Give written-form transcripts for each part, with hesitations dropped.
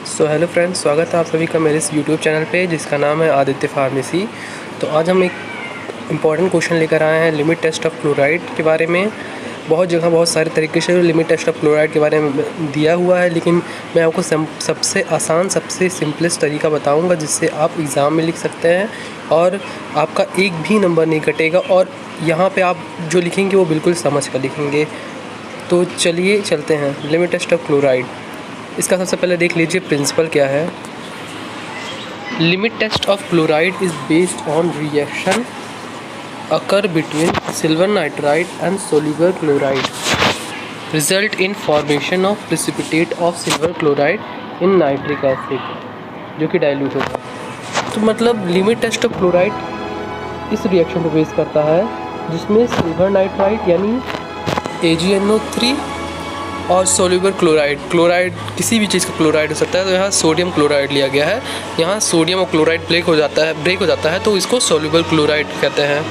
Hello friends, स्वागत है आप सभी का मेरे इस यूट्यूब चैनल पे जिसका नाम है आदित्य फार्मेसी। तो आज हम एक इम्पॉर्टेंट क्वेश्चन लेकर आए हैं लिमिट टेस्ट ऑफ क्लोराइड के बारे में। बहुत जगह बहुत सारे तरीके से लिमिट टेस्ट ऑफ क्लोराइड के बारे में दिया हुआ है, लेकिन मैं आपको सबसे आसान सबसे सिंपलेस्ट तरीका बताऊंगा जिससे आप एग्ज़ाम में लिख सकते हैं और आपका एक भी नंबर नहीं कटेगा और यहाँ पे आप जो लिखेंगे वो बिल्कुल समझ कर लिखेंगे। तो चलिए चलते हैं लिमिट टेस्ट ऑफ क्लोराइड। इसका सबसे पहले देख लीजिए प्रिंसिपल क्या है। Limit test of chloride is based on reaction occur between silver nitride and soluble chloride result in formation of precipitate of silver chloride in nitric acid जो कि dilute होगा। तो मतलब लिमिट टेस्ट ऑफ क्लोराइड इस reaction को base करता है जिसमें सिल्वर नाइट्राइड यानी AgNO3 और सोल्यूबल क्लोराइड किसी भी चीज़ का क्लोराइड हो सकता है। तो यहाँ सोडियम क्लोराइड लिया गया है। यहाँ सोडियम और क्लोराइड ब्रेक हो जाता है तो इसको सोल्यूबल क्लोराइड कहते हैं।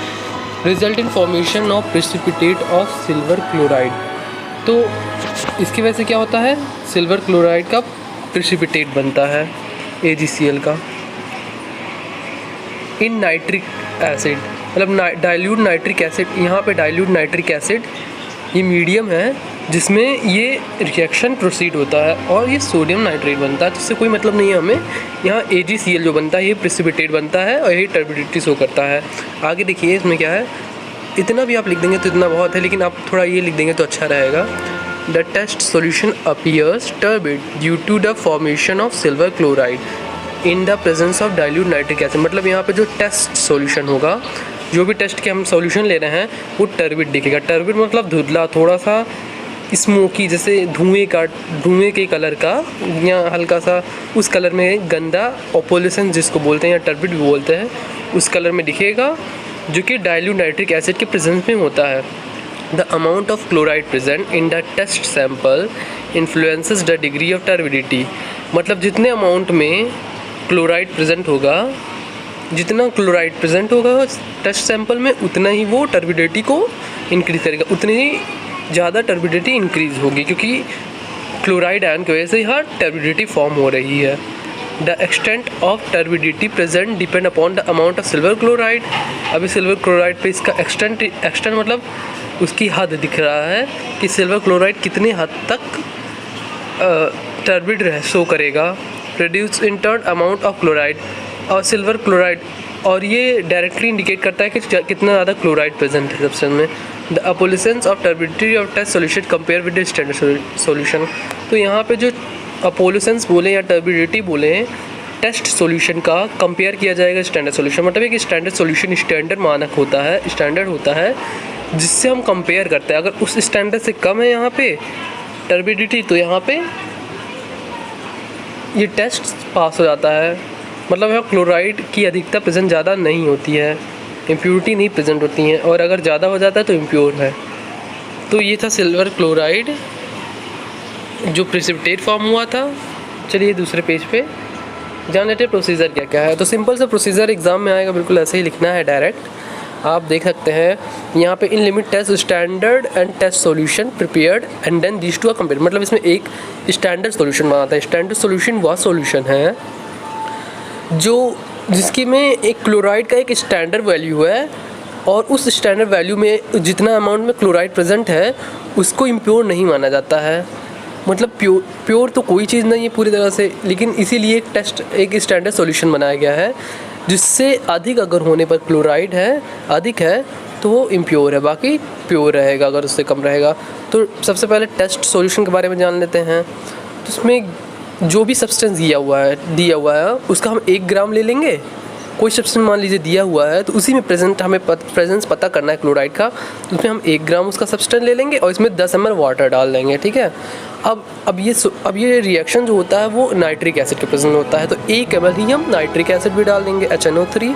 Result in formation of precipitate of silver chloride. तो इसकी वजह से क्या होता है, सिल्वर क्लोराइड का प्रेसिपिटेट बनता है AgCl का इन नाइट्रिक एसिड, मतलब डाइल्यूट नाइट्रिक एसिड। यहाँ पे डाइल्यूट नाइट्रिक एसिड ये मीडियम है जिसमें ये रिएक्शन प्रोसीड होता है और ये सोडियम नाइट्रेट बनता है, जिससे कोई मतलब नहीं है हमें। यहाँ AgCl जो बनता है ये प्रेसिपिटेट बनता है और यही टर्बिडिटी शो करता है। आगे देखिए इसमें क्या है, इतना भी आप लिख देंगे तो इतना बहुत है, लेकिन आप थोड़ा ये लिख देंगे तो अच्छा रहेगा। The test solution appears turbid due to the formation of silver chloride in the presence of dilute nitric acid. मतलब यहाँ पे जो टेस्ट सोल्यूशन होगा, जो भी टेस्ट के हम सोल्यूशन ले रहे हैं वो टर्बिड दिखेगा। टर्बिड मतलब धुंधला, थोड़ा सा स्मोकी, जैसे धुएं के कलर का या हल्का सा उस कलर में गंदा ऑपोलिसन जिसको बोलते हैं या टर्बिड भी बोलते हैं, उस कलर में दिखेगा जो कि डाइल्यूट नाइट्रिक एसिड के प्रेजेंस में होता है। The amount of chloride present in the test sample influences the degree of turbidity. मतलब जितने अमाउंट में क्लोराइड प्रेजेंट होगा, जितना क्लोराइड प्रेजेंट होगा टेस्ट सैंपल में, उतना ही वो टर्बिडिटी को इंक्रीज करेगा, उतनी ही ज़्यादा टर्बिडिटी इंक्रीज होगी, क्योंकि क्लोराइड आयन की वजह से यहाँ टर्बिडिटी फॉर्म हो रही है। The extent of turbidity present depend upon the amount of silver chloride. अभी सिल्वर क्लोराइड पे इसका एक्सटेंट मतलब उसकी हद दिख रहा है कि सिल्वर क्लोराइड कितने हद तक टर्बिड शो करेगा। Produce in turn amount of chloride और सिल्वर क्लोराइड, और ये डायरेक्टली इंडिकेट करता है कि कितना ज़्यादा क्लोराइड प्रेजेंट है सब्सटेंस में। The opalescence of turbidity of test solution compare with the standard solution. तो यहाँ पे जो अपोलिसेंस बोले या टर्बिडिटी बोले हैं, टेस्ट सोल्यूशन का कंपेयर किया जाएगा स्टैंडर्ड सोल्यूशन। मतलब एक स्टैंडर्ड सोल्यूशन स्टैंडर्ड मानक होता है, स्टैंडर्ड होता है जिससे हम कंपेयर करते हैं। अगर उस स्टैंडर्ड से कम है यहाँ पे टर्बिडिटी, तो यहाँ पे ये टेस्ट पास हो जाता है। मतलब यहाँ क्लोराइड की अधिकता प्रेजेंट ज़्यादा नहीं होती है, इम्प्योरिटी नहीं प्रेजेंट होती हैं, और अगर ज़्यादा हो जाता है तो इम्प्योर है। तो ये था सिल्वर क्लोराइड जो प्रेसिपिटेट फॉर्म हुआ था। चलिए दूसरे पेज पे जान लेते हैं प्रोसीजर क्या क्या है। तो सिंपल सा प्रोसीजर एग्जाम में आएगा, बिल्कुल ऐसे ही लिखना है डायरेक्ट। आप देख सकते हैं यहाँ पे in limit test standard and test solution prepared and then these two are compared. मतलब इसमें एक स्टैंडर्ड सॉल्यूशन बनाता है। स्टैंडर्ड सॉल्यूशन वह सॉल्यूशन है जिसकी में एक क्लोराइड का एक स्टैंडर्ड वैल्यू है और उस स्टैंडर्ड वैल्यू में जितना अमाउंट में क्लोराइड प्रेजेंट है उसको इम्प्योर नहीं माना जाता है। मतलब प्योर तो कोई चीज़ नहीं है पूरी तरह से, लेकिन इसीलिए एक स्टैंडर्ड सॉल्यूशन बनाया गया है जिससे अधिक अगर होने पर क्लोराइड है अधिक है तो वो इम्प्योर है, बाकी प्योर रहेगा अगर उससे कम रहेगा। तो सबसे पहले टेस्ट सॉल्यूशन के बारे में जान लेते हैं। तो उसमें जो भी सब्सटेंस दिया हुआ है उसका हम 1 ग्राम ले लेंगे। कोई सब्सटेंस मान लीजिए दिया हुआ है तो उसी में हमें प्रेजेंस पता करना है क्लोराइड का, तो उसमें हम 1 ग्राम उसका सब्सटेंस ले लेंगे और इसमें 10 ml वाटर डाल देंगे, ठीक है। अब ये रिएक्शन जो होता है वो नाइट्रिक एसिड के प्रेजेंट होता है, तो 1 ml ही हम नाइट्रिक एसिड भी डाल देंगे HNO3।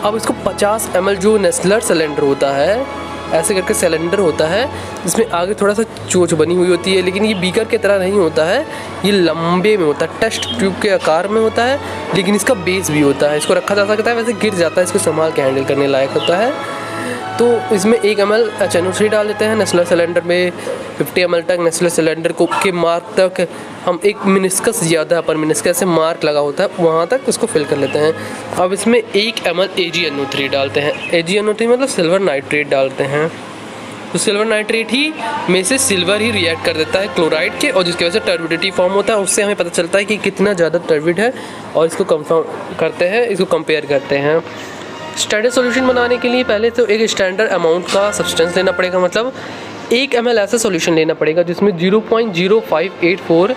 अब इसको 50 ml जो नेस्लर सिलेंडर होता है, ऐसे करके सिलेंडर होता है जिसमें आगे थोड़ा सा चोंच बनी हुई होती है, लेकिन ये बीकर की तरह नहीं होता है, ये लंबे में होता है, टेस्ट ट्यूब के आकार में होता है, लेकिन इसका बेस भी होता है। इसको रखा जा सकता है, वैसे गिर जाता है, इसको संभाल के हैंडल करने लायक होता है। तो इसमें 1 ml HNO3 डाल देते हैं नेस्लर सिलेंडर में। 50 ml तक नेस्लर सिलेंडर को के मार्क तक हम एक मिनिस्कस ज़्यादा पर मिनिस्कस से मार्क लगा होता है वहाँ तक उसको फिल कर लेते हैं। अब इसमें 1 ml AgNO3 डालते हैं। AgNO3 मतलब सिल्वर नाइट्रेट डालते हैं। तो सिल्वर नाइट्रेट ही में से सिल्वर ही रिएक्ट कर देता है क्लोराइड के, और जिसकी वजह से टर्बिडिटी फॉर्म होता है। उससे हमें पता चलता है कि कितना ज़्यादा टर्बिड है, और इसको कंफर्म करते हैं, इसको कंपेयर करते हैं। स्टैंडर्ड सॉल्यूशन बनाने के लिए पहले तो एक स्टैंडर्ड अमाउंट का सब्सटेंस लेना पड़ेगा, मतलब 1 ml ऐसा सॉल्यूशन लेना पड़ेगा जिसमें 0.0584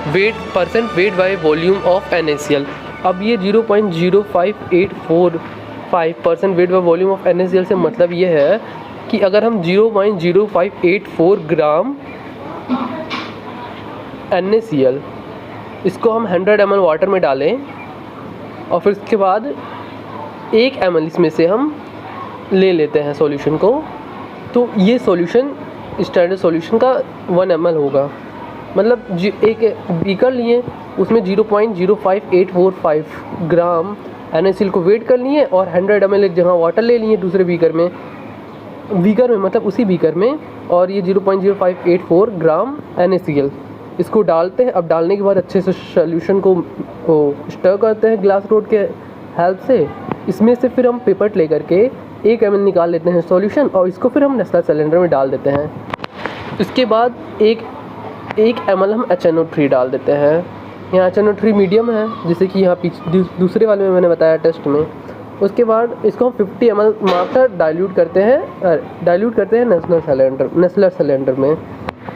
weight by volume of NaCl। अब ये 0.05845% weight by volume of NaCl से मतलब ये है कि अगर हम 0.0584 ग्राम NaCl इसको हम 100 ml वाटर में डालें, और फिर उसके बाद 1 ml इसमें से हम ले लेते हैं सॉल्यूशन को, तो ये सॉल्यूशन स्टैंडर्ड सॉल्यूशन का 1 ml होगा। मतलब एक बीकर लिए, उसमें 0.05845 ग्राम NaCl को वेट कर लिए, और 100 ml एक जगह वाटर ले लिए दूसरे बीकर में मतलब उसी बीकर में, और ये 0.0584 ग्राम NaCl इसको डालते हैं। अब डालने के बाद अच्छे से सॉल्यूशन को स्टर करते हैं ग्लास रोड के हेल्प से। इसमें से फिर हम पिपेट लेकर के 1 ml निकाल लेते हैं सॉल्यूशन, और इसको फिर हम नेस्लर सिलेंडर में डाल देते हैं। इसके बाद 1 ml हम HNO3 डाल देते हैं। यहाँ HNO3 मीडियम है, जैसे कि यहाँ पीछे दूसरे वाले में मैंने बताया टेस्ट में। उसके बाद इसको हम 50 ml मारकर डाइल्यूट करते हैं नेस्लर सिलेंडर में।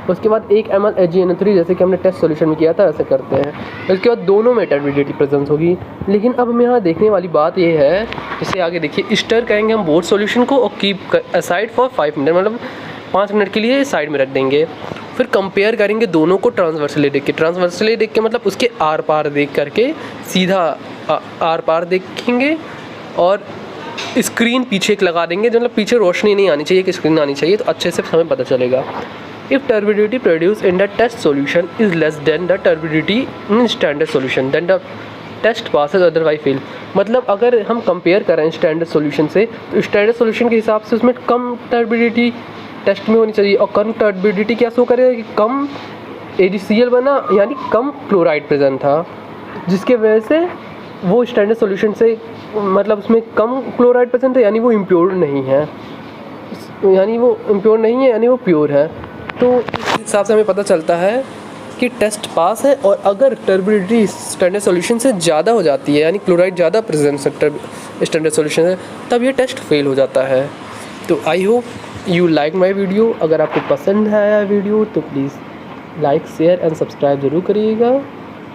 उसके बाद 1 ml AgNO3 जैसे कि हमने टेस्ट सॉल्यूशन में किया था वैसे करते हैं। उसके बाद दोनों में टर्बिडिटी प्रेजेंस होगी। लेकिन अब हमें यहाँ देखने वाली बात ये है, जैसे आगे देखिए, स्टर करेंगे हम बोथ सॉल्यूशन को और कीप असाइड फॉर 5 मिनट, मतलब 5 मिनट के लिए साइड में रख देंगे। फिर कंपेयर करेंगे दोनों को ट्रांसवर्सली देख के मतलब उसके आर पार देख करके, सीधा आर पार देखेंगे, और स्क्रीन पीछे एक लगा देंगे, मतलब पीछे रोशनी नहीं आनी चाहिए, कि स्क्रीन आनी चाहिए, तो अच्छे से हमें पता चलेगा। If turbidity produced in the test solution is less than the turbidity in standard solution, then the test passes, otherwise fail। मतलब अगर हम कंपेयर करें स्टैंडर्ड सॉल्यूशन से, तो स्टैंडर्ड सॉल्यूशन के हिसाब से उसमें कम टर्बिडिटी टेस्ट में होनी चाहिए, और कम टर्बिडिटी क्या शो करेगा कि कम AgCl बना, यानी कम क्लोराइड प्रेजेंट था, जिसके वजह से वो स्टैंडर्ड सॉल्यूशन से मतलब उसमें कम क्लोराइड प्रेजेंट है, यानी वो इम्प्योर नहीं है, यानी वो प्योर है। तो इस हिसाब से हमें पता चलता है कि टेस्ट पास है। और अगर टर्बिडिटी स्टैंडर्ड सॉल्यूशन से ज़्यादा हो जाती है, यानी क्लोराइड ज़्यादा प्रेजेंट स्टैंडर्ड सॉल्यूशन है, तब ये टेस्ट फेल हो जाता है। तो I hope you like my video. अगर आपको पसंद आया वीडियो तो please like, share and subscribe ज़रूर करिएगा,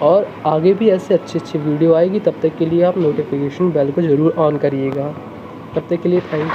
और आगे भी ऐसे अच्छी वीडियो आएगी। तब तक के लिए आप नोटिफिकेशन बेल को ज़रूर ऑन करिएगा। तब तक के लिए थैंक यू।